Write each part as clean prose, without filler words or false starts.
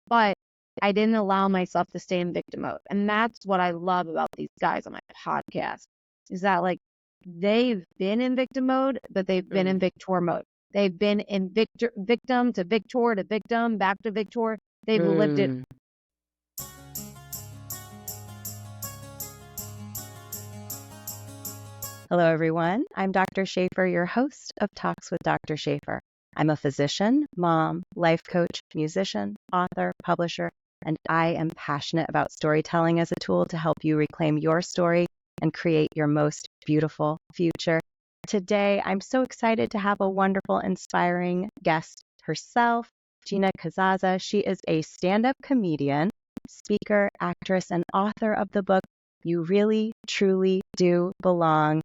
but I didn't allow myself to stay in victim mode. And that's what I love about these guys on my podcast is that like they've been in victim mode, but they've been in victor mode. They've been in victim to victim, back to victor. They've lived it. Hello, everyone. I'm Dr. Shafer, your host of Talks with Dr. Shafer. I'm a physician, mom, life coach, musician, author, publisher, and I am passionate about storytelling as a tool to help you reclaim your story and create your most beautiful future. Today, I'm so excited to have a wonderful, inspiring guest herself, Gina Casazza. She is a stand-up comedian, speaker, actress, and author of the book, You Really, Truly Do Belong.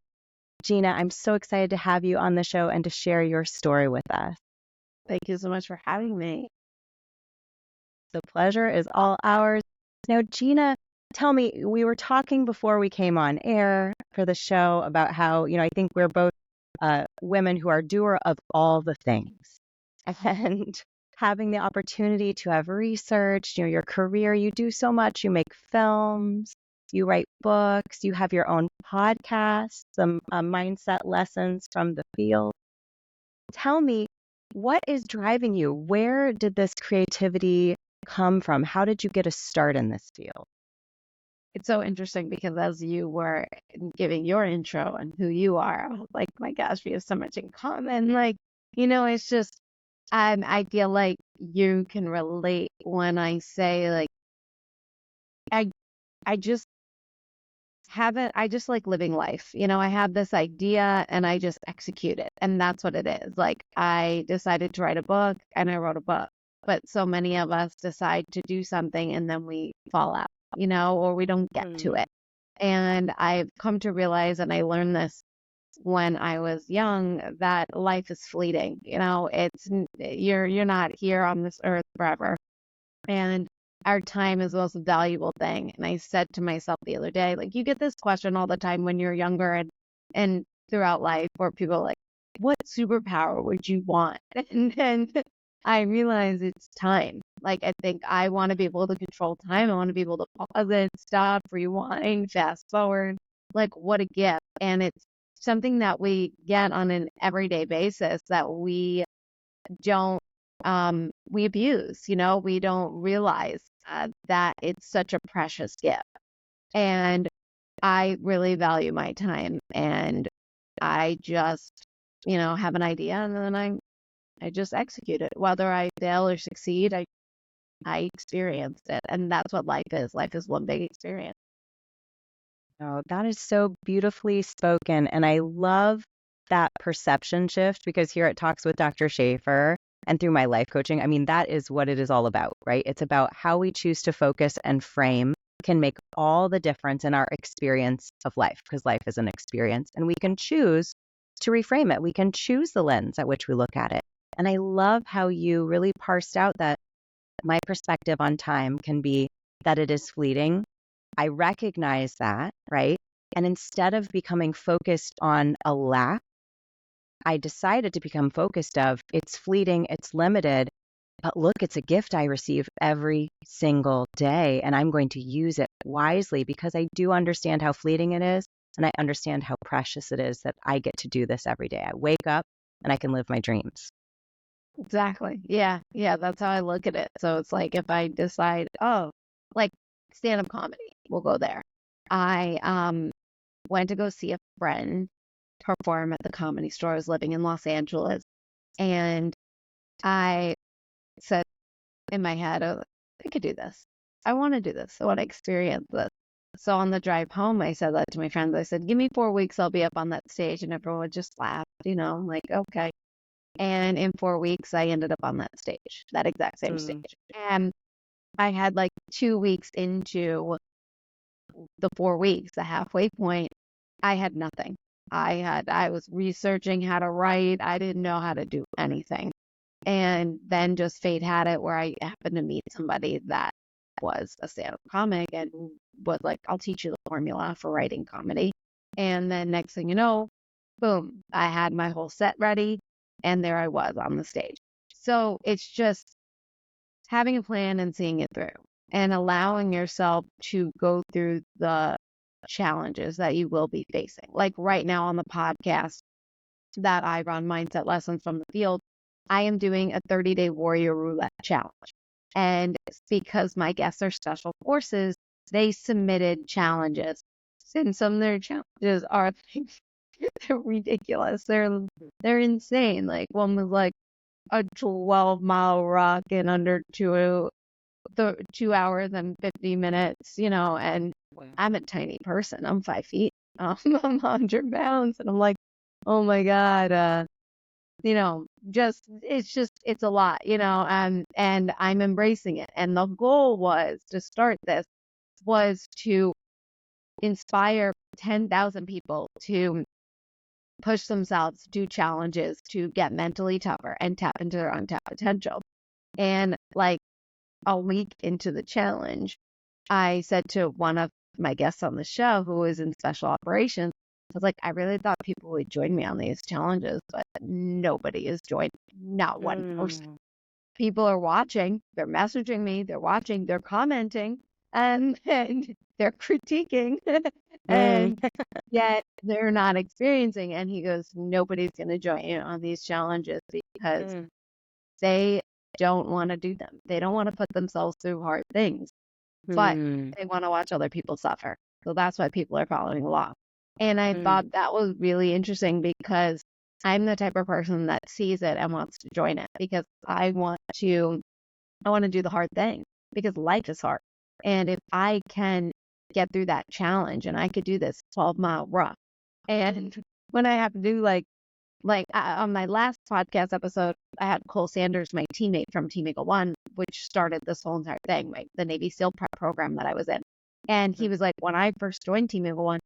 Gina, I'm so excited to have you on the show and to share your story with us. Thank you so much for having me. The pleasure is all ours. Now, Gina, tell me, we were talking before we came on air for the show about how, I think we're both women who are doer of all the things. And having the opportunity to have researched, your career, you do so much. You make films, you write books, you have your own podcast, some mindset lessons from the field. Tell me, what is driving you? Where did this creativity come from? How did you get a start in this field? It's so interesting because as you were giving your intro and who you are, I was like, my gosh, we have so much in common. Like, it's just, I feel like you can relate when I say like, I just I just like living life. I have this idea and I just execute it. And that's what it is. Like I decided to write a book and I wrote a book. But so many of us decide to do something and then we fall out, or we don't get to it. And I've come to realize, and I learned this when I was young, that life is fleeting. You're not here on this earth forever. And our time is the most valuable thing. And I said to myself the other day, like, you get this question all the time when you're younger and throughout life, where people are like, what superpower would you want? And then I realized it's time. Like, I think I want to be able to control time. I want to be able to pause it, stop, rewind, fast forward. Like, what a gift. And it's something that we get on an everyday basis that we don't we abuse, we don't realize that it's such a precious gift. And I really value my time, and I just, have an idea and then I just execute it. Whether I fail or succeed, I experienced it. And that's what life is. Life is one big experience. Oh, that is so beautifully spoken. And I love that perception shift, because here at Talks with Dr. Shafer and through my life coaching, I mean, that is what it is all about, right? It's about how we choose to focus and frame can make all the difference in our experience of life, because life is an experience, and we can choose to reframe it. We can choose the lens at which we look at it. And I love how you really parsed out that my perspective on time can be that it is fleeting. I recognize that, right? And instead of becoming focused on a lack, I decided to become focused of it's fleeting, it's limited, but look, it's a gift I receive every single day, and I'm going to use it wisely because I do understand how fleeting it is, and I understand how precious it is that I get to do this every day. I wake up and I can live my dreams. Exactly. Yeah. Yeah. That's how I look at it. So it's like if I decide, oh, like stand-up comedy, we'll go there. I went to go see a friend perform at the Comedy Store. I was living in Los Angeles, and I said in my head, oh, I could do this. I want to do this. I want to experience this. So on the drive home, I said that to my friends. I said, give me 4 weeks, I'll be up on that stage. And everyone would just laugh, like, okay. And in 4 weeks, I ended up on that stage, that exact same stage. And I had like 2 weeks into the 4 weeks, the halfway point, I had nothing. I was researching how to write. I didn't know how to do anything. And then just fate had it where I happened to meet somebody that was a stand-up comic and was like, I'll teach you the formula for writing comedy. And then next thing you know, boom, I had my whole set ready and there I was on the stage. So it's just having a plan and seeing it through and allowing yourself to go through the challenges that you will be facing. Like right now on the podcast that I run, Mindset Lessons from the Field, I am doing a 30-day warrior roulette challenge. And it's because my guests are special forces, they submitted challenges. And some of their challenges are they're ridiculous. They're insane. Like one was like a 12-mile rock in under 2 hours and 50 minutes, and Wow. I'm a tiny person. I'm 5 feet. I'm 100 pounds. And I'm like, oh my God, it's a lot, and I'm embracing it. And the goal was to start this was to inspire 10,000 people to push themselves, do challenges, to get mentally tougher and tap into their untapped potential. And like a week into the challenge, I said to one of my guests on the show who was in special operations, I was like, I really thought people would join me on these challenges, but nobody is joining. Not one person. Mm. People are watching, they're messaging me, they're watching, they're commenting, and they're critiquing, Mm. and yet they're not experiencing. And he goes, nobody's going to join you on these challenges because Mm. they don't want to do them. They don't want to put themselves through hard things, but Mm. they want to watch other people suffer. So that's why people are following along. And I Mm. thought that was really interesting because I'm the type of person that sees it and wants to join it because I want to do the hard thing because life is hard. And if I can get through that challenge and I could do this 12-mile run, and when I have to do on my last podcast episode, I had Cole Sanders, my teammate from Team Eagle One, which started this whole entire thing, the Navy SEAL prep program that I was in. And he was like, when I first joined Team Eagle One,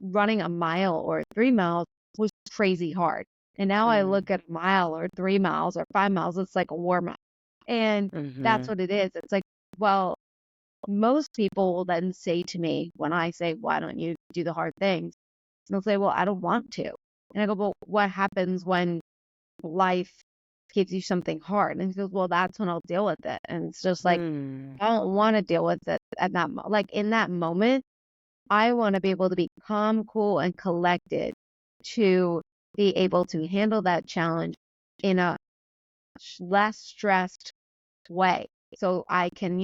running a mile or 3 miles was crazy hard. And now I Mm. look at a mile or 3 miles or 5 miles, it's like a warm up. And that's Mhm. what it is. It's like, well, most people will then say to me when I say, why don't you do the hard things? They'll say, well, I don't want to. And I go, well, what happens when life gives you something hard? And he goes, well, that's when I'll deal with it. And it's just like, Mm. I don't want to deal with it at like in that moment. I want to be able to be calm, cool, and collected to be able to handle that challenge in a less stressed way so I can,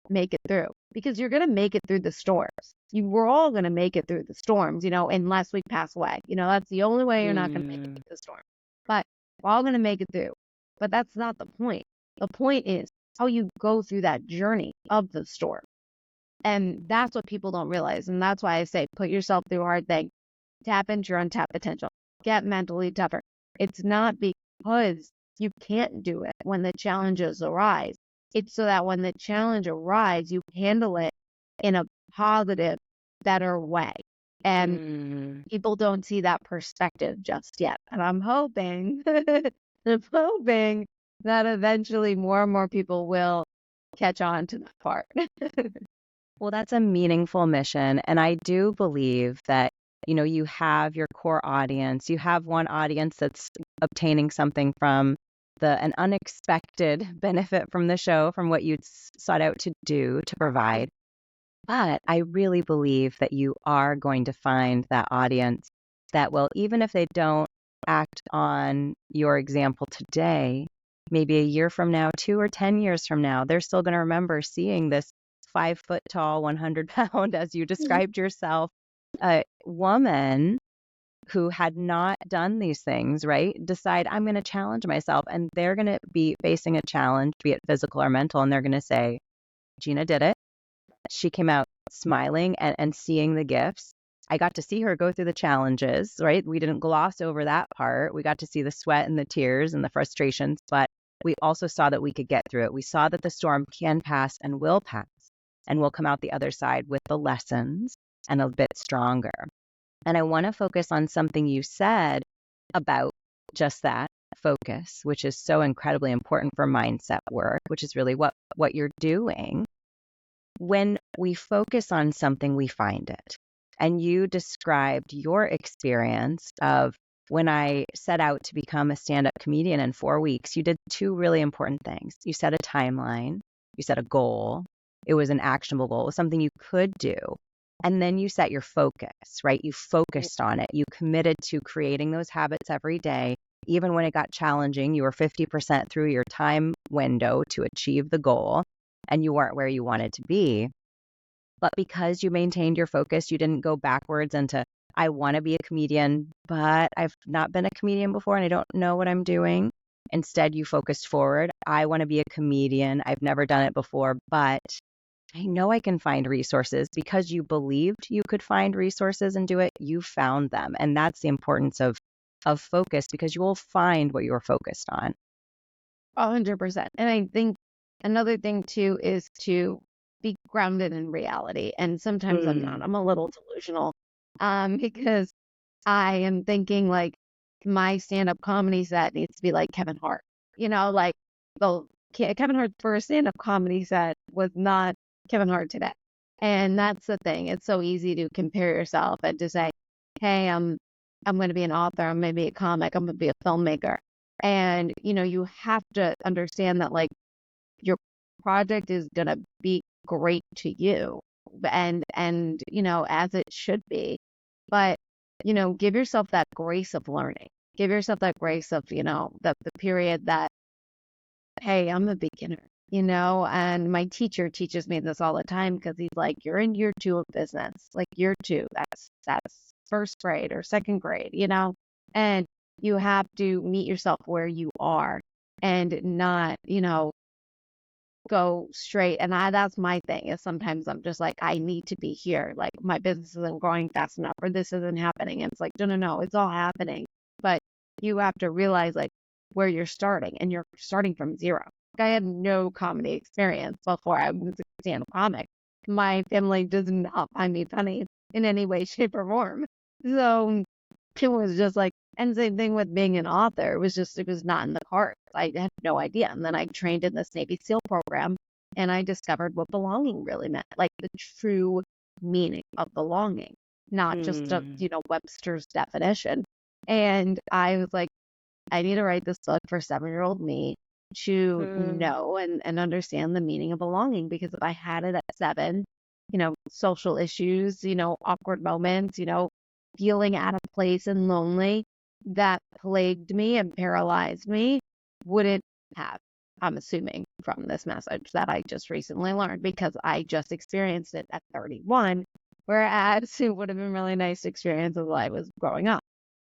make it through. Because you're going to make it through the storms. We're all going to make it through the storms, unless we pass away. That's the only way you're not going to make it Mm. through the storm. But we're all going to make it through. But that's not the point. The point is how you go through that journey of the storm. And that's what people don't realize. And that's why I say put yourself through a hard thing. Tap into your untapped potential. Get mentally tougher. It's not because you can't do it when the challenges arise. It's so that when the challenge arrives, you handle it in a positive, better way. And Mm. people don't see that perspective just yet. And I'm hoping that eventually more and more people will catch on to that part. Well, that's a meaningful mission. And I do believe that, you have your core audience. You have one audience that's obtaining something from an unexpected benefit from the show, from what you'd sought out to do, to provide. But I really believe that you are going to find that audience that will, even if they don't act on your example today, maybe a year from now, 2 or 10 years from now, they're still going to remember seeing this 5 foot tall, 100-pound, as you described yourself, woman who had not done these things, right? Decide, I'm going to challenge myself. And they're going to be facing a challenge, be it physical or mental, and they're going to say, Gina did it. She came out smiling and seeing the gifts. I got to see her go through the challenges, right? We didn't gloss over that part. We got to see the sweat and the tears and the frustrations, but we also saw that we could get through it. We saw that the storm can pass and will pass, and we'll come out the other side with the lessons and a bit stronger. And I want to focus on something you said about just that focus, which is so incredibly important for mindset work, which is really what you're doing. When we focus on something, we find it. And you described your experience of when I set out to become a stand-up comedian in 4 weeks, you did two really important things. You set a timeline, you set a goal. It was an actionable goal, it was something you could do. And then you set your focus, right? You focused on it. You committed to creating those habits every day. Even when it got challenging, you were 50% through your time window to achieve the goal, and you weren't where you wanted to be. But because you maintained your focus, you didn't go backwards into, I want to be a comedian, but I've not been a comedian before and I don't know what I'm doing. Instead, you focused forward. I want to be a comedian. I've never done it before, but I know I can find resources. Because you believed you could find resources and do it, you found them. And that's the importance of focus, because you will find what you're focused on. 100%. And I think another thing too is to be grounded in reality. And sometimes I'm not. Mm. I'm a little delusional, because I am thinking like my stand-up comedy set needs to be like Kevin Hart. Like the Kevin Hart's first stand-up comedy set was not Kevin Hart today. And that's the thing. It's so easy to compare yourself and to say, hey, I'm going to be an author. I'm going to be a comic. I'm going to be a filmmaker. And, you have to understand that like your project is going to be great to you and, as it should be. But, give yourself that grace of learning. Give yourself that grace of, the period that, hey, I'm a beginner, and my teacher teaches me this all the time because he's like, you're in year 2 of business, like year 2, that's first grade or second grade, and you have to meet yourself where you are and not, go straight. And that's my thing is sometimes I'm just like, I need to be here. Like my business isn't growing fast enough or this isn't happening. And it's like, no, no, no, it's all happening. But you have to realize like where you're starting and you're starting from zero. Like, I had no comedy experience before I was a stand-up comic. My family does not find me funny in any way, shape, or form. So it was just like, and same thing with being an author. It was not in the cards. I had no idea. And then I trained in this Navy SEAL program and I discovered what belonging really meant, like the true meaning of belonging, not just a, Mm. Webster's definition. And I was like, I need to write this book for 7-year-old me to Mm. know and understand the meaning of belonging. Because if I had it at 7, social issues, awkward moments, feeling out of place and lonely that plagued me and paralyzed me wouldn't have, I'm assuming from this message that I just recently learned because I just experienced it at 31, whereas it would have been really nice to experience as I was growing up.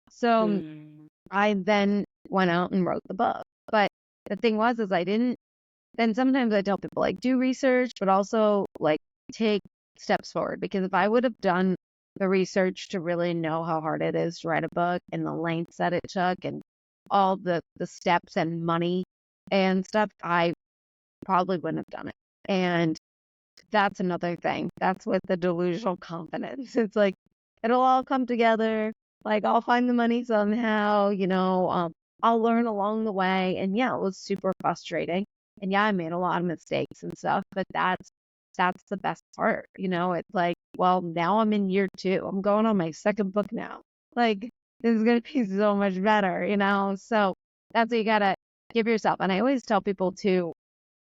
So Mm. I then went out and wrote the book. But the thing was, is I didn't, then sometimes I tell people like do research, but also like take steps forward. Because if I would have done the research to really know how hard it is to write a book and the lengths that it took and all the steps and money and stuff, I probably wouldn't have done it. And that's another thing. That's with the delusional confidence. It's like it'll all come together. Like I'll find the money somehow, I'll learn along the way. And yeah, it was super frustrating. And yeah, I made a lot of mistakes and stuff, but that's the best part. It's like, well, now I'm in year 2. I'm going on my second book now. Like this is gonna be so much better, So that's what you gotta give yourself. And I always tell people too,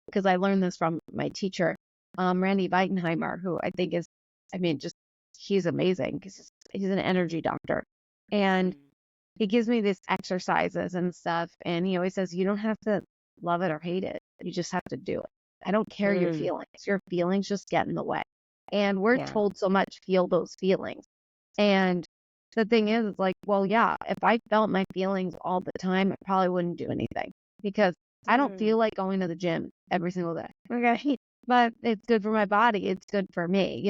because I learned this from my teacher, Randy Weitenheimer, who I think is, I mean, just he's amazing because he's an energy doctor. And he gives me these exercises and stuff. And he always says, you don't have to love it or hate it. You just have to do it. I don't care your Mm. feelings. Your feelings just get in the way. And we're Yeah. told so much, feel those feelings. And the thing is, like, well, yeah, if I felt my feelings all the time, I probably wouldn't do anything because I don't Mm. feel like going to the gym every single day. Okay. But it's good for my body. It's good for me.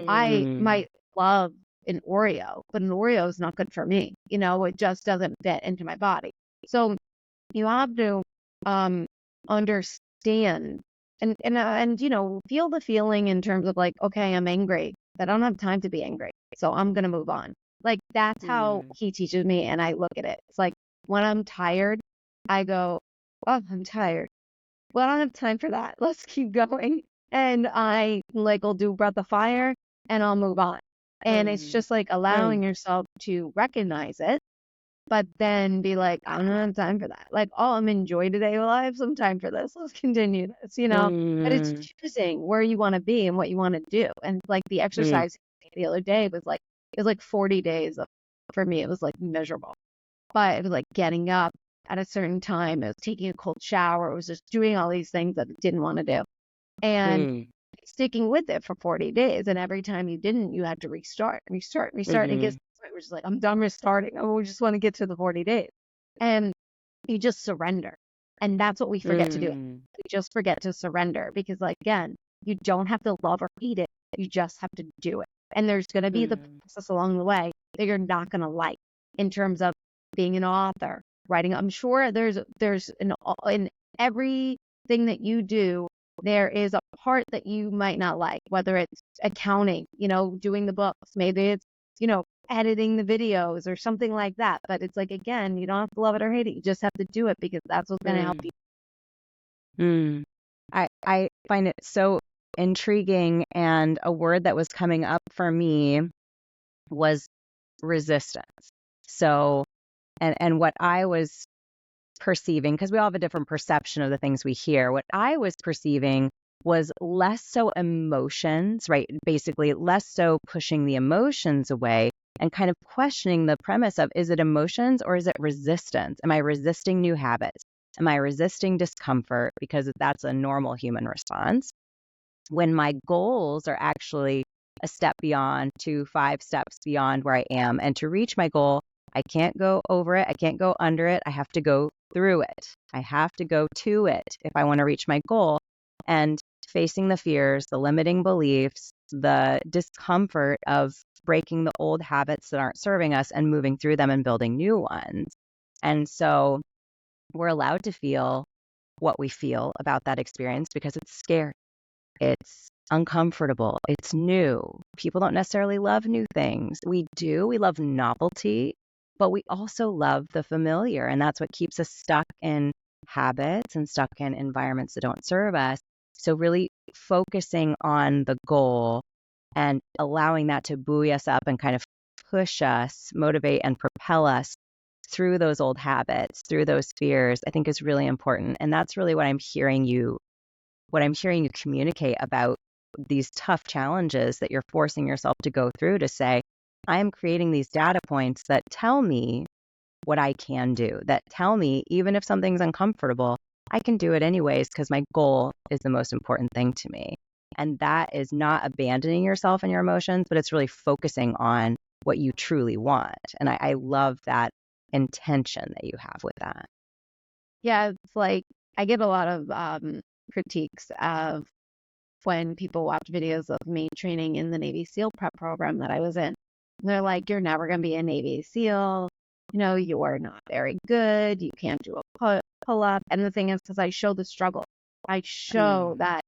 I Mm. might love an Oreo, but an Oreo is not good for me. It just doesn't fit into my body. So you have to um understand and feel the feeling in terms of like, okay, I'm angry, but I don't have time to be angry, so I'm gonna move on. Like that's how Mm. he teaches me, and I look at it. It's like when I'm tired, I go, oh, I'm tired. Well, I don't have time for that. Let's keep going. And I like will do breath of fire and I'll move on. And it's Mm. just like allowing Mm. yourself to recognize it but then be like, I don't have time for that. Like, oh, I'm enjoy today. Well, I have some time for this. Let's continue this. But it's Mm, choosing where you want to be and what you want to do. And like the mm, exercise the other day was like, it was like 40 days for me. It was like miserable, but it was like getting up at a certain time. It was taking a cold shower. It was just doing all these things that I didn't want to do. And mm, sticking with it for 40 days. And every time you didn't, you had to restart. And it gets mhm, to the point where it's like, I'm done restarting. Oh, we just want to get to the 40 days. And you just surrender. And that's what we forget to do. mm, We just forget to surrender because, like, again, you don't have to love or hate it. You just have to do it. And there's going to be the mm, process along the way that you're not going to like in terms of being an author, writing. I'm sure there's in everything that you do, there is a part that you might not like, whether it's accounting, doing the books, maybe it's, editing the videos or something like that. But it's like, again, you don't have to love it or hate it. You just have to do it because that's what's going to help mm, you. mm. I find it so intriguing, and a word that was coming up for me was resistance. So, and what I was perceiving, because we all have a different perception of the things we hear, what I was perceiving was less so emotions, right? Basically, less so pushing the emotions away and kind of questioning the premise of, is it emotions or is it resistance? Am I resisting new habits? Am I resisting discomfort? Because that's a normal human response. When my goals are actually a step beyond, to 5 steps beyond where I am. And to reach my goal, I can't go over it. I can't go under it. I have to go through it. I have to go to it if I want to reach my goal. And facing the fears, the limiting beliefs, the discomfort of breaking the old habits that aren't serving us and moving through them and building new ones. And so we're allowed to feel what we feel about that experience because it's scary. It's uncomfortable. It's new. People don't necessarily love new things. We do. We love novelty, but we also love the familiar. And that's what keeps us stuck in habits and stuck in environments that don't serve us. So, really focusing on the goal and allowing that to buoy us up and kind of push us, motivate, and propel us through those old habits, through those fears, I think is really important. And that's really what I'm hearing you communicate about these tough challenges that you're forcing yourself to go through, to say, I'm creating these data points that tell me what I can do, that tell me, even if something's uncomfortable, I can do it anyways because my goal is the most important thing to me. And that is not abandoning yourself and your emotions, but it's really focusing on what you truly want. And I love that intention that you have with that. Yeah, it's like I get a lot of critiques of when people watch videos of me training in the Navy SEAL prep program that I was in. They're like, you're never going to be a Navy SEAL. You are not very good. You can't do a pull up. And the thing is, because I show the struggle, I show Mm, that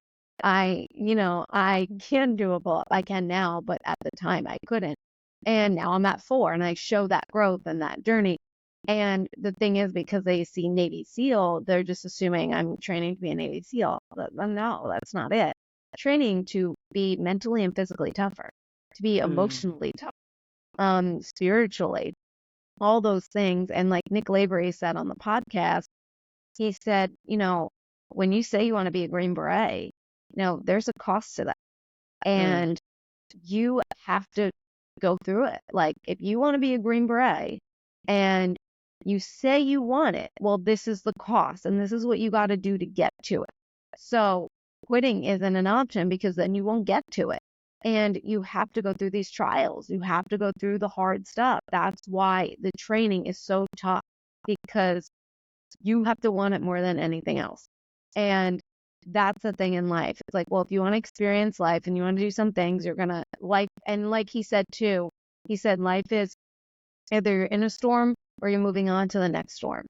I can do a pull up. I can now, but at the time I couldn't. And now I'm at 4 and I show that growth and that journey. And the thing is, because they see Navy SEAL, they're just assuming I'm training to be a Navy SEAL. No, that's not it. Training to be mentally and physically tougher, to be mm, emotionally tough, spiritually, all those things. And like Nick Lavery said on the podcast, he said, when you say you want to be a Green Beret, there's a cost to that. mm, And you have to go through it. Like, if you want to be a Green Beret and you say you want it, well, this is the cost and this is what you got to do to get to it. So, quitting isn't an option because then you won't get to it. And you have to go through these trials. You have to go through the hard stuff. That's why the training is so tough because you have to want it more than anything else. And that's the thing in life. It's like, well, if you want to experience life and you want to do some things, you're going to life. And like he said, too, he said, life is either you're in a storm or you're moving on to the next storm.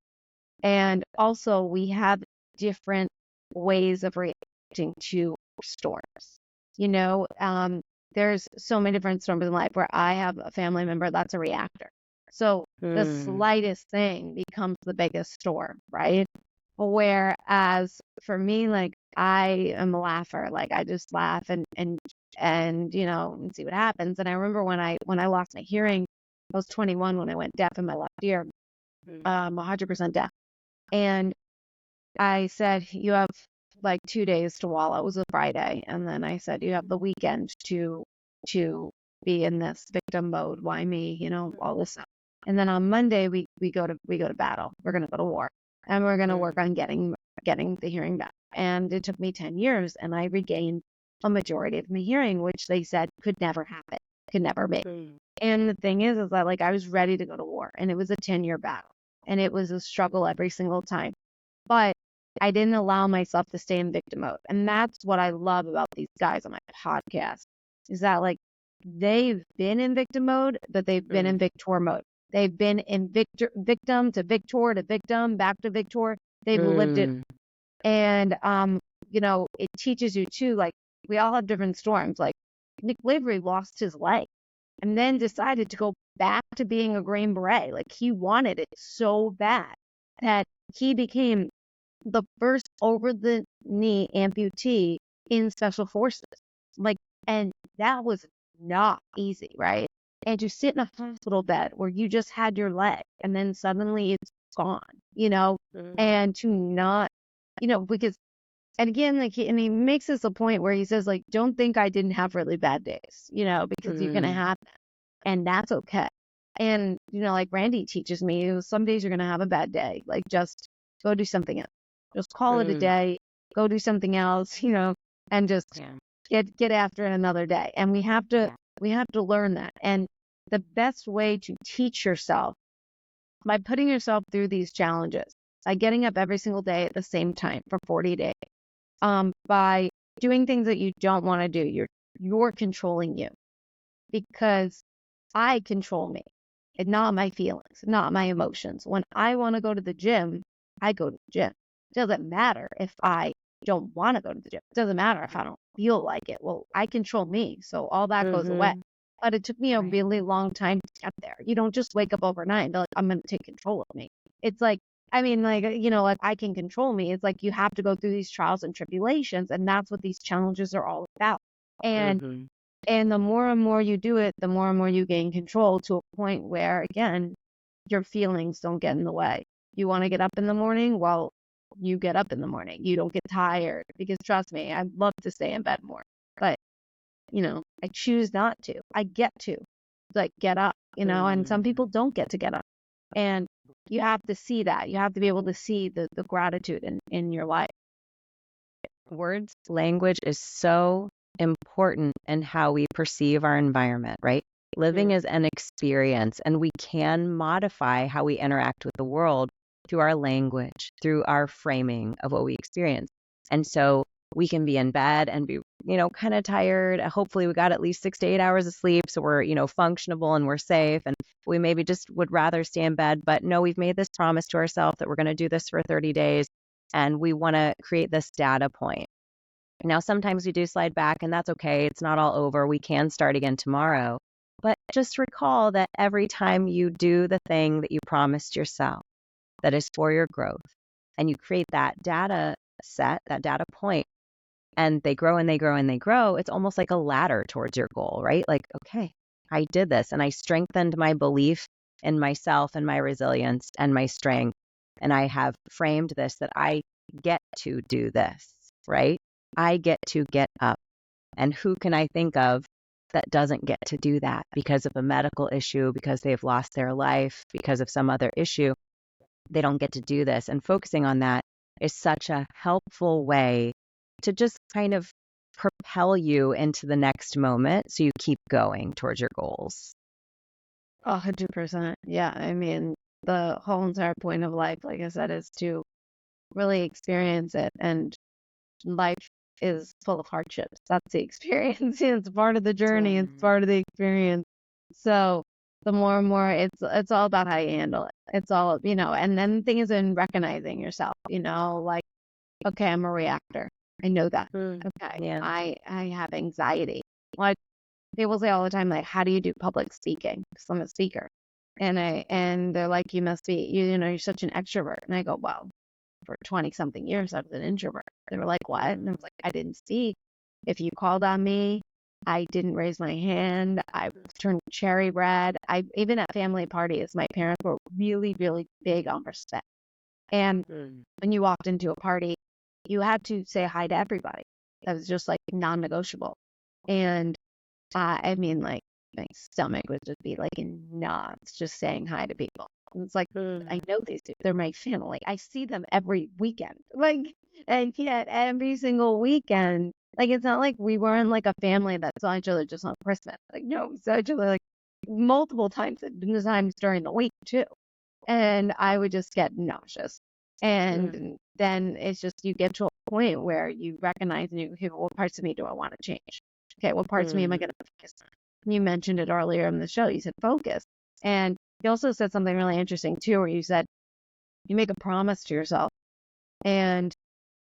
And also, we have different ways of reacting to storms. You know, there's so many different storms in life where I have a family member that's a reactor. So the mm, slightest thing becomes the biggest storm, right? Whereas for me, like I am a laugher. Like I just laugh and see what happens. And I remember when I lost my hearing, I was 21 when I went deaf in my left ear. 100% deaf. And I said, you have like 2 days to wallow. It was a Friday. And then I said, you have the weekend to be in this victim mode. Why me? All this stuff. And then on Monday we go to battle. We're gonna go to war. And we're gonna work on getting the hearing back. And it took me 10 years and I regained a majority of my hearing, which they said could never happen, could never be. And the thing is that like I was ready to go to war and it was a 10-year battle and it was a struggle every single time. But I didn't allow myself to stay in victim mode. And that's what I love about these guys on my podcast is that like they've been in victim mode, but they've been in victor mode. They've been in victim to victor to victim, back to victor. They've lived it. And, it teaches you too, like we all have different storms. Like Nick Lavery lost his leg and then decided to go back to being a Green Beret. Like he wanted it so bad that he became the first over the knee amputee in special forces. Like, and that was not easy, right? And to sit in a hospital bed where you just had your leg and then suddenly it's gone, and to not, because, and again, like, and he makes this a point where he says, like, don't think I didn't have really bad days, because you're going to have them and that's okay. And, like Randy teaches me, some days you're going to have a bad day, like just go do something else. Just call it a day, go do something else, and just get after it another day. And we have to learn that. And the best way to teach yourself by putting yourself through these challenges, by getting up every single day at the same time for 40 days, by doing things that you don't want to do. You're controlling you because I control me and not my feelings, not my emotions. When I want to go to the gym, I go to the gym. It doesn't matter if I don't want to go to the gym. It doesn't matter if I don't feel like it. Well, I control me, so all that goes away. But it took me a really long time to get there. You don't just wake up overnight and be like, I'm going to take control of me. It's like, like I can control me. It's like you have to go through these trials and tribulations, and that's what these challenges are all about. And the more and more you do it, the more and more you gain control to a point where, again, your feelings don't get in the way. You want to get up in the morning? Well, you get up in the morning. You don't get tired because trust me, I'd love to stay in bed more, but I choose not to. I get to like get up, and some people don't get to get up. And you have to see that. You have to be able to see the gratitude in your life. Words, language is so important in how we perceive our environment, right? Living is an experience, and we can modify how we interact with the world through our language, through our framing of what we experience. And so we can be in bed and be, kind of tired. Hopefully we got at least 6 to 8 hours of sleep. So we're, functionable and we're safe. And we maybe just would rather stay in bed. But no, we've made this promise to ourselves that we're going to do this for 30 days. And we want to create this data point. Now, sometimes we do slide back and that's okay. It's not all over. We can start again tomorrow. But just recall that every time you do the thing that you promised yourself, that is for your growth, and you create that data set, that data point, and they grow and they grow and they grow, it's almost like a ladder towards your goal, right? Like, okay, I did this and I strengthened my belief in myself and my resilience and my strength. And I have framed this that I get to do this, right? I get to get up. And who can I think of that doesn't get to do that because of a medical issue, because they've lost their life, because of some other issue? They don't get to do this. And focusing on that is such a helpful way to just kind of propel you into the next moment so you keep going towards your goals. 100%. Yeah. I mean, the whole entire point of life, like I said, is to really experience it. And life is full of hardships. That's the experience. It's part of the journey. It's part of the experience. So the more and more, it's all about how you handle it. It's all, and then the thing is in recognizing yourself, like, okay, I'm a reactor. I know that. Okay. Yeah. I have anxiety. Like people say all the time, like, how do you do public speaking? Because I'm a speaker. And they're like, you must be, you're such an extrovert. And I go, well, for 20 something years, I was an introvert. They were like, what? And I was like, I didn't speak. If you called on me, I didn't raise my hand. I turned cherry red. I even at family parties, my parents were really, really big on respect. And when you walked into a party, you had to say hi to everybody. That was just like non-negotiable. And I mean, like my stomach would just be like in knots just saying hi to people. And it's like I know these two. They're my family. I see them every weekend. Like, and yet every single weekend, like it's not like we weren't like a family that saw each other just on Christmas. Like, no, we saw each other like multiple times during the week too. And I would just get nauseous. And then it's just you get to a point where you recognize and you, okay, well, what parts of me do I want to change? Okay, what parts of me am I going to focus on? You mentioned it earlier in the show. You said focus. And you also said something really interesting too, where you said you make a promise to yourself. And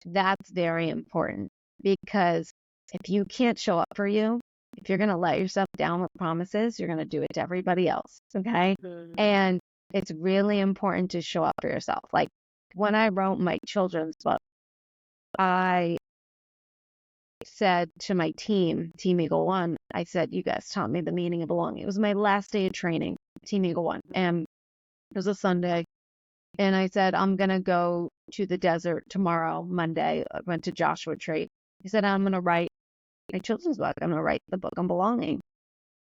that's very important because if you can't show up for you, if you're going to let yourself down with promises, you're going to do it to everybody else. Okay. And it's really important to show up for yourself. Like when I wrote my children's book, I said to my Team Eagle One, I said, you guys taught me the meaning of belonging. It was my last day of training, Team Eagle One. And it was a Sunday. And I said, I'm going to go to the desert tomorrow, Monday. I went to Joshua Tree. I said, I'm going to write my children's book. I'm going to write the book on belonging.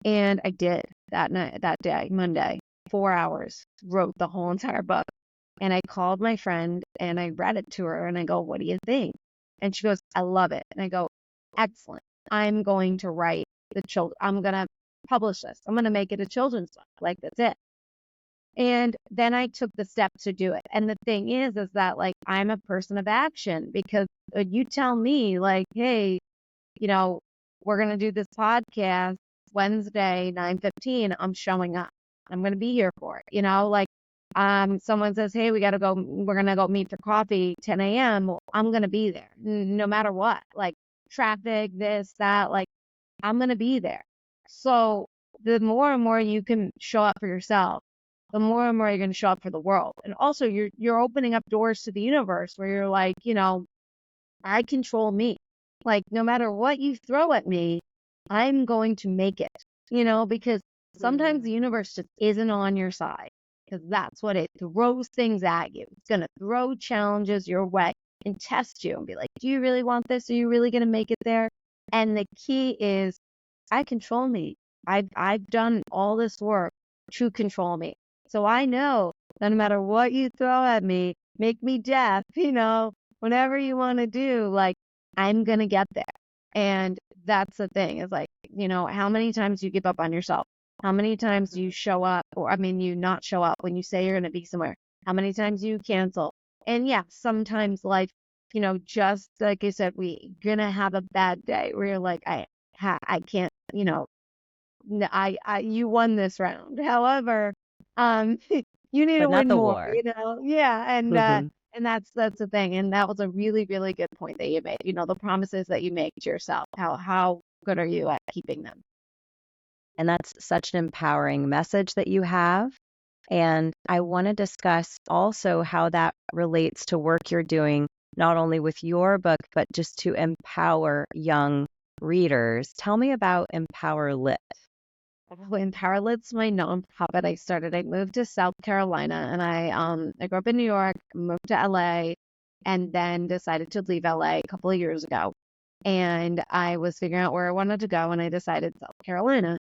And I did that night, that day, Monday, 4 hours, wrote the whole entire book. And I called my friend and I read it to her and I go, what do you think? And she goes, I love it. And I go, excellent. I'm going to write I'm going to publish this. I'm going to make it a children's book. Like, that's it. And then I took the steps to do it. And the thing is that like, I'm a person of action because you tell me like, hey, we're going to do this podcast Wednesday, 9:15. I'm showing up. I'm going to be here for it. Like, someone says, hey, we're going to go meet for coffee, 10 a.m. Well, I'm going to be there no matter what, like traffic, this, that, like I'm going to be there. So the more and more you can show up for yourself, the more and more you're going to show up for the world. And also you're opening up doors to the universe where you're like, I control me. Like no matter what you throw at me, I'm going to make it, because sometimes the universe just isn't on your side because that's what it throws things at you. It's going to throw challenges your way and test you and be like, do you really want this? Are you really going to make it there? And the key is I control me. I've done all this work to control me. So I know that no matter what you throw at me, make me deaf, whatever you want to do, like I'm going to get there. And that's the thing is like, how many times you give up on yourself? How many times you show up you not show up when you say you're going to be somewhere? How many times you cancel? And yeah, sometimes life, just like I said, we going to have a bad day where you're like, I can't, you won this round. However, you need But to not win the more, war. Yeah. Hmm. And that's the thing. And that was a really, really good point that you made. The promises that you make to yourself. How good are you at keeping them? And that's such an empowering message that you have. And I want to discuss also how that relates to work you're doing, not only with your book, but just to empower young readers. Tell me about Empower Lit. When Powerlit's my nonprofit I moved to South Carolina and I grew up in New York, moved to LA, and then decided to leave LA a couple of years ago. And I was figuring out where I wanted to go and I decided South Carolina.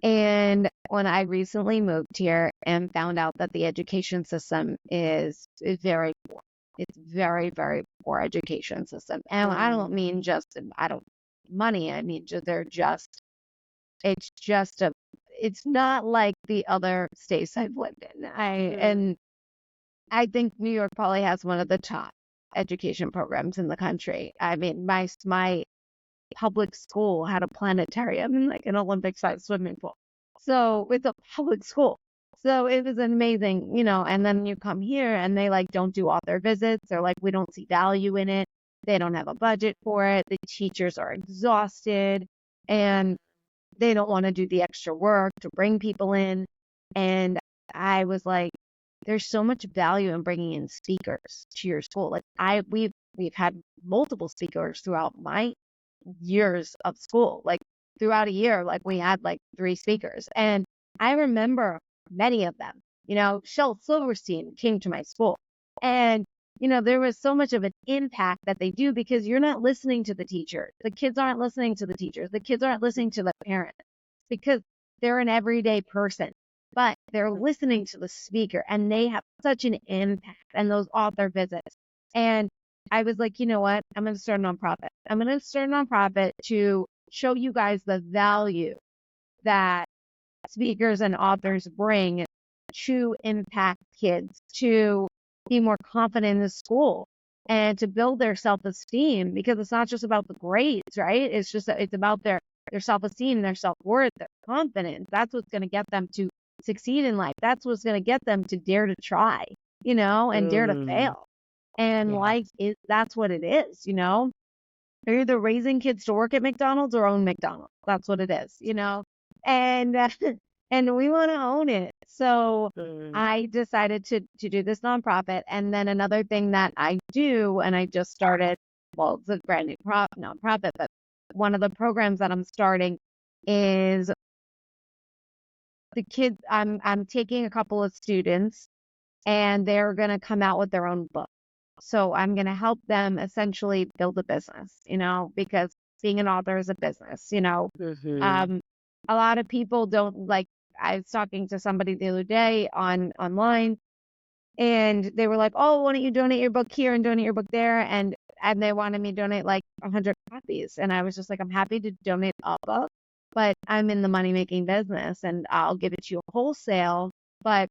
And when I recently moved here and found out that the education system is very poor. It's very, very poor education system. And I don't mean just I don't money. I mean it's just it's not like the other states I've lived in. And I think New York probably has one of the top education programs in the country. I mean, my public school had a planetarium and like an Olympic-sized swimming pool. So it's a public school. So it was amazing, and then you come here and they like don't do author visits. They're like, we don't see value in it. They don't have a budget for it. The teachers are exhausted and they don't want to do the extra work to bring people in. And I was like, there's so much value in bringing in speakers to your school. Like we've had multiple speakers throughout my years of school. Like throughout a year, like we had like 3 speakers. And I remember many of them, Shel Silverstein came to my school. And, there was so much of an impact that they do because you're not listening to the teacher. The kids aren't listening to the teachers. The kids aren't listening to the parents because they're an everyday person, but they're listening to the speaker and they have such an impact and those author visits. And I was like, you know what? I'm going to start a nonprofit. I'm going to start a nonprofit to show you guys the value that speakers and authors bring to impact kids, to be more confident in school and to build their self-esteem, because it's not just about the grades, right? It's about their self-esteem, their self-worth, their confidence. That's what's going to get them to succeed in life. That's what's going to get them to dare to try, and dare to Mm, fail. And yeah. that's what it is. They're either raising kids to work at McDonald's or own McDonald's. That's what it is. And and we want to own it. So Mm, I decided to do this nonprofit. And then another thing that I do, and I just started, well, it's a brand new nonprofit, but one of the programs that I'm starting is the kids. I'm taking a couple of students and they're going to come out with their own book. So I'm going to help them essentially build a business, because being an author is a business. mm-hmm. Um, a lot of people don't like, I was talking to somebody the other day online and they were like, oh, why don't you donate your book here and donate your book there? And they wanted me to donate like 100 copies. And I was just like, I'm happy to donate a book, but I'm in the money making business and I'll give it to you wholesale. But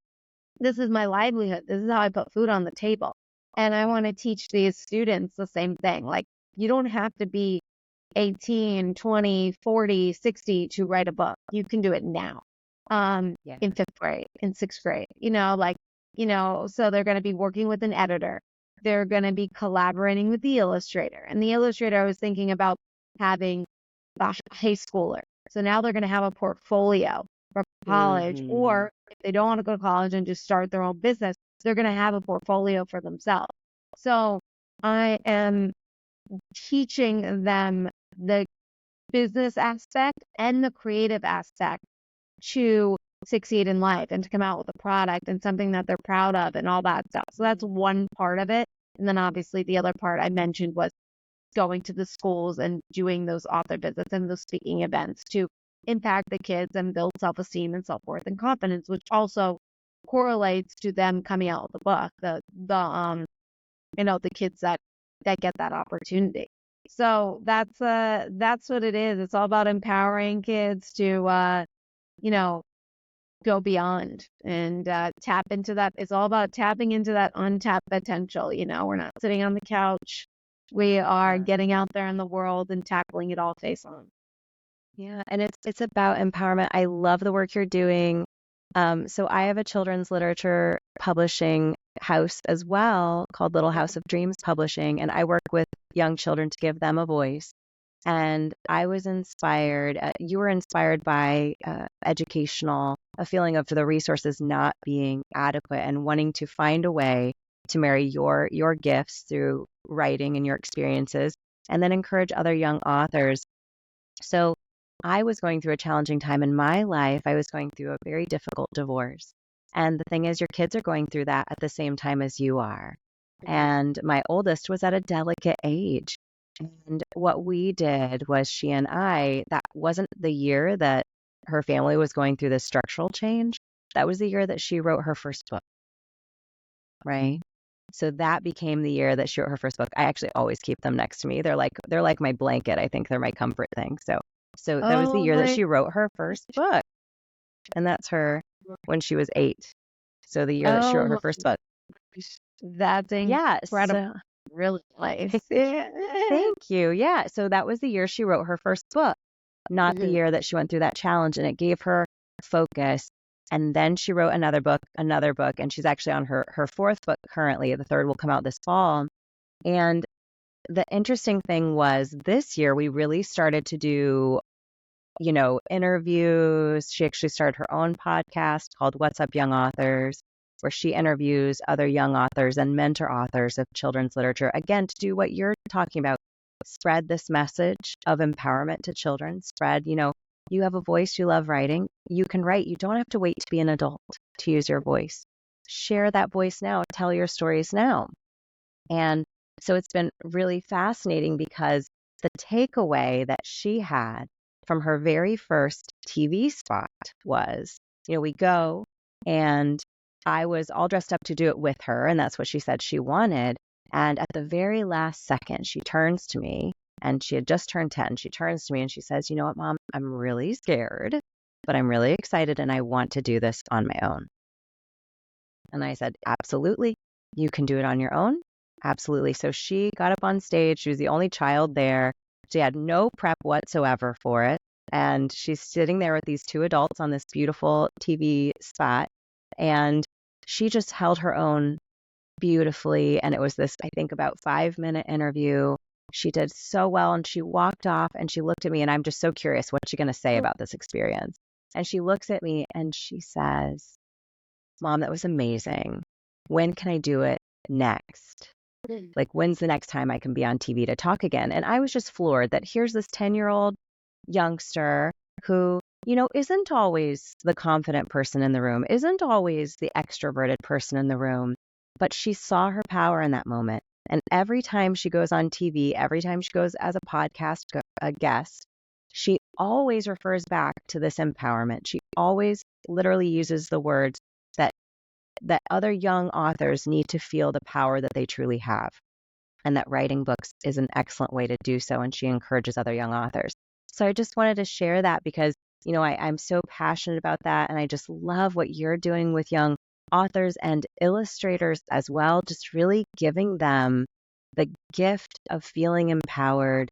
this is my livelihood. This is how I put food on the table. And I want to teach these students the same thing. Like, you don't have to be 18, 20, 40, 60 to write a book. You can do it now. Yeah. In 5th grade, in 6th grade, so they're going to be working with an editor. They're going to be collaborating with the illustrator. And the illustrator, I was thinking about having a high schooler. So now they're going to have a portfolio for college, Mm-hmm. or if they don't want to go to college and just start their own business, they're going to have a portfolio for themselves. So I am teaching them the business aspect and the creative aspect to succeed in life and to come out with a product and something that they're proud of and all that stuff. So that's one part of it. And then obviously the other part I mentioned was going to the schools and doing those author visits and those speaking events to impact the kids and build self-esteem and self-worth and confidence, which also correlates to them coming out with the book, the kids that get that opportunity. So that's what it is. It's all about empowering kids to you know go beyond and tap into that. It's all about tapping into that untapped potential. We're not sitting on the couch. We are Yeah. getting out there in the world and tackling it all face on. Yeah, and it's about empowerment. I love the work you're doing. So I have a children's literature publishing house as well called Little House of Dreams Publishing, and I work with young children to give them a voice. And I was inspired, you were inspired by a feeling of the resources not being adequate and wanting to find a way to marry your gifts through writing and your experiences, and then encourage other young authors. So I was going through a challenging time in my life. I was going through a very difficult divorce. And the thing is, your kids are going through that at the same time as you are. And my oldest was at a delicate age. And what we did was she and I, that wasn't the year that her family was going through this structural change. That was the year that she wrote her first book, right? So that became the year that she wrote her first book. I actually always keep them next to me. They're like my blanket. I think they're my comfort thing. So that was the Oh year that my she wrote her first book. And that's her when she was 8. So the year that she oh wrote her my first book. gosh. That's Yeah. incredible. So Really nice. Yeah. thank you. Yeah. So that was the year she wrote her first book, not the Mhm. year that she went through that challenge. And it gave her focus. And then she wrote another book, and she's actually on her fourth book currently. The third will come out this fall. And the interesting thing was this year we really started to do, interviews. She actually started her own podcast called What's Up Young Authors, where she interviews other young authors and mentor authors of children's literature, again, to do what you're talking about, spread this message of empowerment to children, spread, You have a voice, you love writing, you can write. You don't have to wait to be an adult to use your voice. Share that voice now, tell your stories now. And so it's been really fascinating because the takeaway that she had from her very first TV spot was, we go, and I was all dressed up to do it with her, and that's what she said she wanted. And at the very last second, she turns to me, and she had just turned 10. She turns to me and she says, "You know what, Mom? I'm really scared, but I'm really excited and I want to do this on my own." And I said, "Absolutely. You can do it on your own. Absolutely." So she got up on stage. She was the only child there. She had no prep whatsoever for it. And she's sitting there with these two adults on this beautiful TV spot. And she just held her own beautifully. And it was this, I think, about 5-minute interview. She did so well. And she walked off and she looked at me, and I'm just so curious, what's she going to say about this experience? And she looks at me and she says, "Mom, that was amazing. When can I do it next? Like, when's the next time I can be on TV to talk again?" And I was just floored that here's this 10-year-old youngster who, isn't always the confident person in the room, isn't always the extroverted person in the room, but she saw her power in that moment. And every time she goes on TV, every time she goes as a podcast a guest, she always refers back to this empowerment. She always literally uses the words that other young authors need to feel the power that they truly have, and that writing books is an excellent way to do so, and she encourages other young authors. So I just wanted to share that because, I'm so passionate about that, and I just love what you're doing with young authors and illustrators as well, just really giving them the gift of feeling empowered,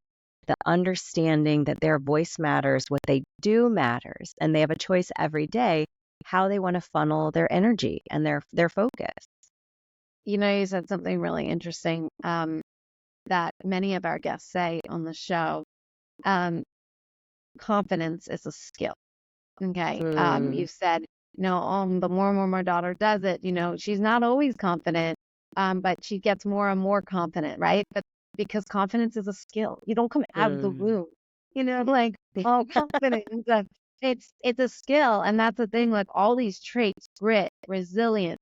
the understanding that their voice matters, what they do matters, and they have a choice every day how they want to funnel their energy and their focus. You said something really interesting that many of our guests say on the show. Confidence is a skill. Okay. You said, the more and more my daughter does it, she's not always confident, but she gets more and more confident, right? But because confidence is a skill, you don't come out of the room, like, oh, confidence. It's a skill, and that's the thing. Like all these traits, grit, resilience,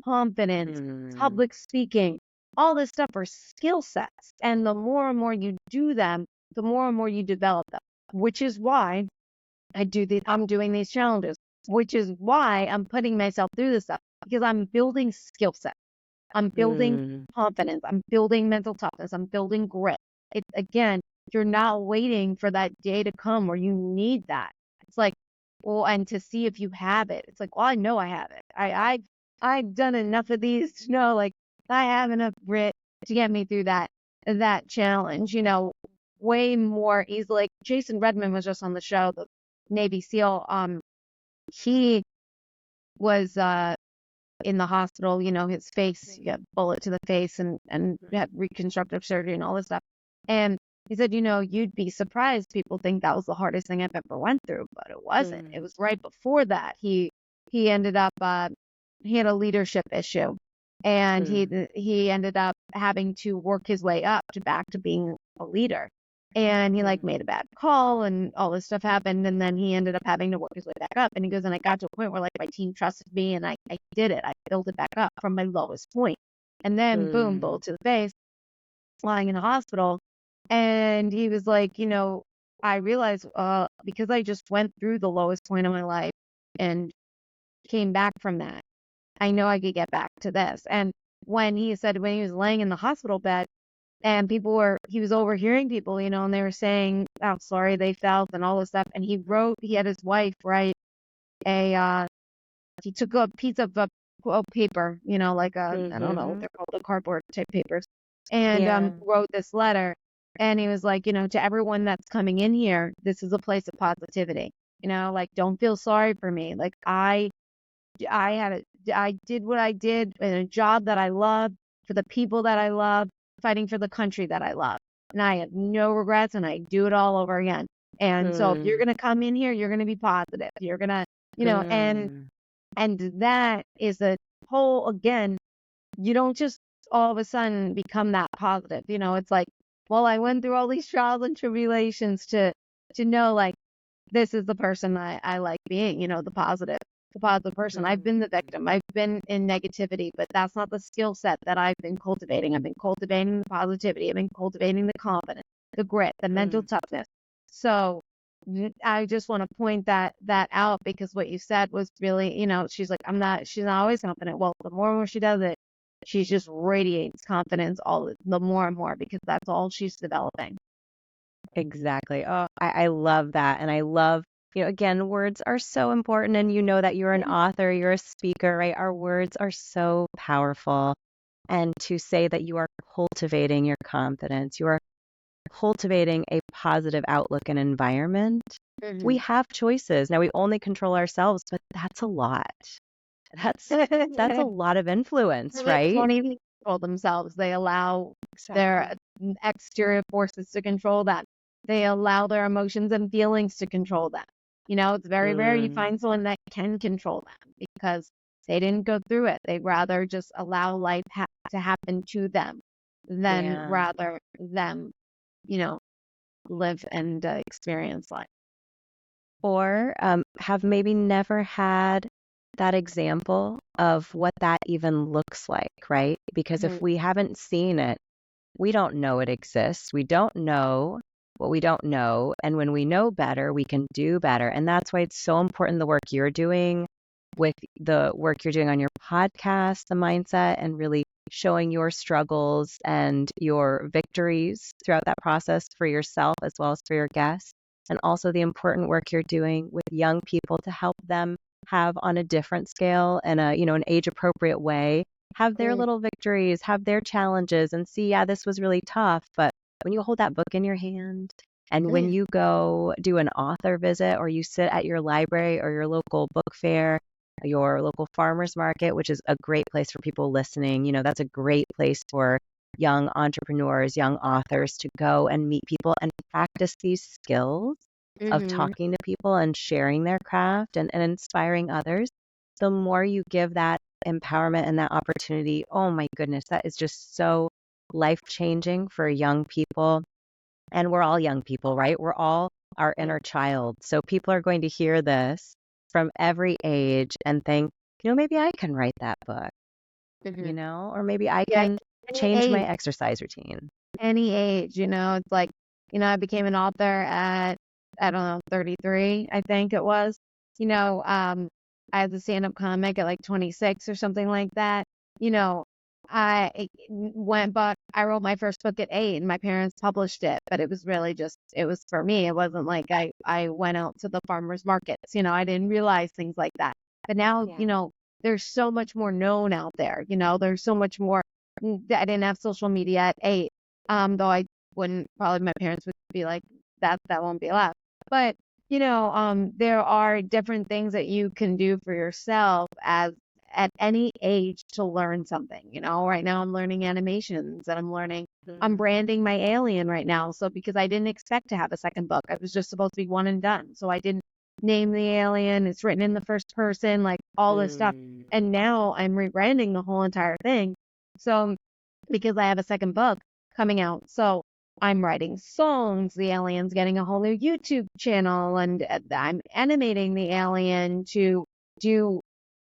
confidence, public speaking, all this stuff are skill sets, and the more and more you do them, the more and more you develop them. Which is why I'm doing these challenges, which is why I'm putting myself through this stuff, because I'm building skill sets. I'm building confidence. I'm building mental toughness. I'm building grit. It's again, you're not waiting for that day to come where you need that. It's like, well, and to see if you have it. It's like, well, I know I have it. I've done enough of these to know, like, I have enough grit to get me through that challenge, way more easily. Like Jason Redman was just on the show, the Navy SEAL. He was in the hospital, his face, he got a bullet to the face and had reconstructive surgery and all this stuff. And he said, you'd be surprised. People think that was the hardest thing I've ever went through, but it wasn't. It was right before that. He ended up, he had a leadership issue, and he ended up having to work his way up back to being a leader. And he made a bad call and all this stuff happened. And then he ended up having to work his way back up. And he goes, and I got to a point where my team trusted me, and I did it. I built it back up from my lowest point. And then boom, bullet to the face, lying in the hospital. And he was like, I realized because I just went through the lowest point of my life and came back from that, I know I could get back to this. And when he was laying in the hospital bed, and he was overhearing people, and they were saying how sorry they felt and all this stuff. And he had his wife write he took a piece of paper, like I don't know what they're called, the cardboard type papers, and wrote this letter. And he was like, to everyone that's coming in here, this is a place of positivity. Don't feel sorry for me. Like I did what I did in a job that I love, for the people that I love, fighting for the country that I love. And I have no regrets, and I do it all over again. And so if you're going to come in here, you're going to be positive. You're going to, and that is a whole, again, you don't just all of a sudden become that positive. It's like, well, I went through all these trials and tribulations to know, like, this is the person I like being, the positive person. I've been the victim. I've been in negativity, but that's not the skill set that I've been cultivating. I've been cultivating the positivity. I've been cultivating the confidence, the grit, the mental toughness. So I just want to point that out because what you said was really, she's like, she's not always confident. Well, the more and more she does it, she just radiates confidence all the more and more because that's all she's developing. Exactly. Oh, I love that. And I love, again, words are so important. And you know that you're an author, you're a speaker, right? Our words are so powerful. And to say that you are cultivating your confidence, you are cultivating a positive outlook and environment, we have choices. Now we only control ourselves, but that's a lot. That's a lot of influence, They right? don't even control themselves. They allow their Exactly. exterior forces to control them. They allow their emotions and feelings to control them. It's very rare you Mm, find someone that can control them because they didn't go through it. They'd rather just allow life to happen to them than yeah. rather them, you know, live and experience life. Or have maybe never had that example of what that even looks like, right? Because if Mhm. we haven't seen it, we don't know it exists. We don't know what we don't know. And when we know better, we can do better. And that's why it's so important the work you're doing with the work you're doing on your podcast, the mindset, and really showing your struggles and your victories throughout that process for yourself as well as for your guests. And also the important work you're doing with young people to help them have on a different scale and an age appropriate way have their Mm. little victories, have their challenges, and see, yeah, this was really tough. But when you hold that book in your hand, and when you go do an author visit, or you sit at your library or your local book fair, your local farmers market, which is a great place for people listening, that's a great place for young entrepreneurs, young authors to go and meet people and practice these skills of Mhm. talking to people and sharing their craft and inspiring others. The more you give that empowerment and that opportunity, oh my goodness, that is just so life changing for young people. And we're all young people, right? We're all our inner child. So people are going to hear this from every age and think, maybe I can write that book, Mhm. or maybe I Yeah, can any change my age. exercise routine. Any age, it's like, I became an author at, I don't know, 33, I think it was. You know, um, I had the stand-up comic at like 26 or something like that. You know, I wrote my first book at 8 and my parents published it, but it was really just, it was for me. It wasn't like I went out to the farmers markets, I didn't realize things like that. But now, Yeah. there's so much more known out there, there's so much more. I didn't have social media at 8. Though I wouldn't probably my parents would be like, that won't be allowed. But, there are different things that you can do for yourself at any age to learn something. Right now I'm learning animations and I'm branding my alien right now. So because I didn't expect to have a second book, I was just supposed to be one and done. So I didn't name the alien. It's written in the first person, like all this stuff. Mm. And now I'm rebranding the whole entire thing. So because I have a second book coming out. So I'm writing songs. The alien's getting a whole new YouTube channel, and I'm animating the alien to do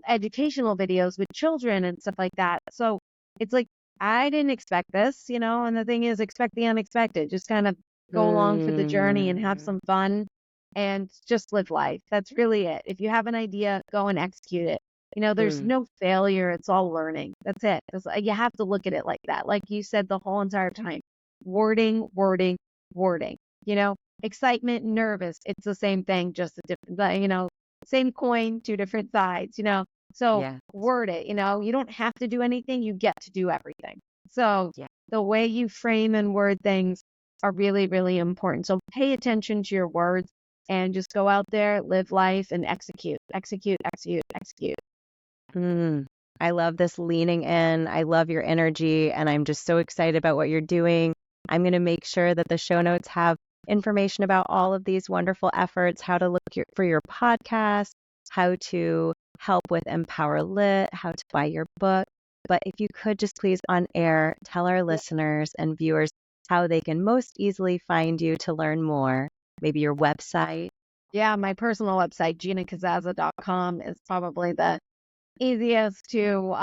educational videos with children and stuff like that. So it's like, I didn't expect this, and the thing is, expect the unexpected. Just kind of go along for the journey and have Mm. some fun and just live life. That's really it. If you have an idea, go and execute it. There's Mm. no failure. It's all learning. That's it. You have to look at it like that. Like you said the whole entire time. Wording, wording, wording. Excitement, nervous. It's the same thing, just a different, same coin, two different sides, So Yeah. word it, you don't have to do anything. You get to do everything. So Yeah. the way you frame and word things are really, really important. So pay attention to your words and just go out there, live life, and execute, execute, execute, execute. Mm. I love this leaning in. I love your energy, and I'm just so excited about what you're doing. I'm going to make sure that the show notes have information about all of these wonderful efforts, how to look for your podcast, how to help with Empower Lit, how to buy your book. But if you could just please on air tell our listeners and viewers how they can most easily find you to learn more, maybe your website. Yeah, my personal website, GinaCasazza.com, is probably the easiest to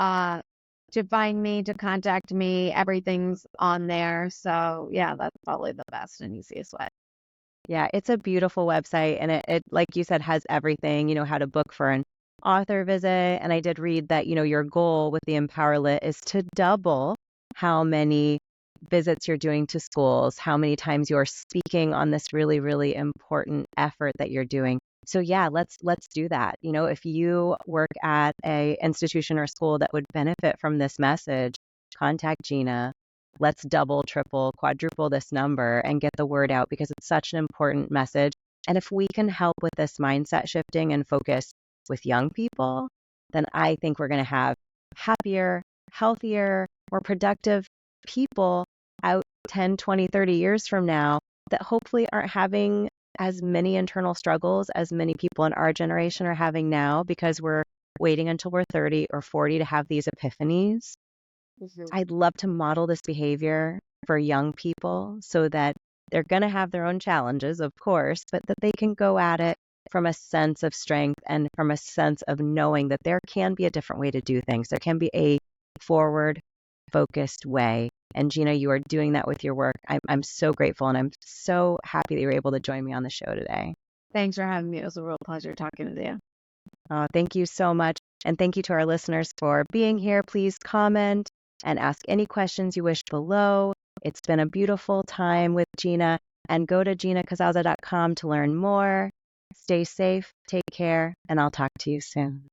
find me, to contact me. Everything's on there. So yeah, that's probably the best and easiest way. Yeah, it's a beautiful website and it like you said has everything, how to book for an author visit. And I did read that, your goal with the Empowerlet is to double how many visits you're doing to schools, how many times you're speaking on this really, really important effort that you're doing. So yeah, let's do that. If you work at a institution or school that would benefit from this message, contact Gina. Let's double, triple, quadruple this number and get the word out because it's such an important message. And if we can help with this mindset shifting and focus with young people, then I think we're going to have happier, healthier, more productive people out 10, 20, 30 years from now that hopefully aren't having as many internal struggles as many people in our generation are having now because we're waiting until we're 30 or 40 to have these epiphanies. Mhm. I'd love to model this behavior for young people so that they're going to have their own challenges, of course, but that they can go at it from a sense of strength and from a sense of knowing that there can be a different way to do things. There can be a forward focused way. And Gina, you are doing that with your work. I'm so grateful and I'm so happy that you were able to join me on the show today. Thanks for having me. It was a real pleasure talking to you. Thank you so much. And thank you to our listeners for being here. Please comment and ask any questions you wish below. It's been a beautiful time with Gina. And go to ginacasazza.com to learn more. Stay safe, take care, and I'll talk to you soon.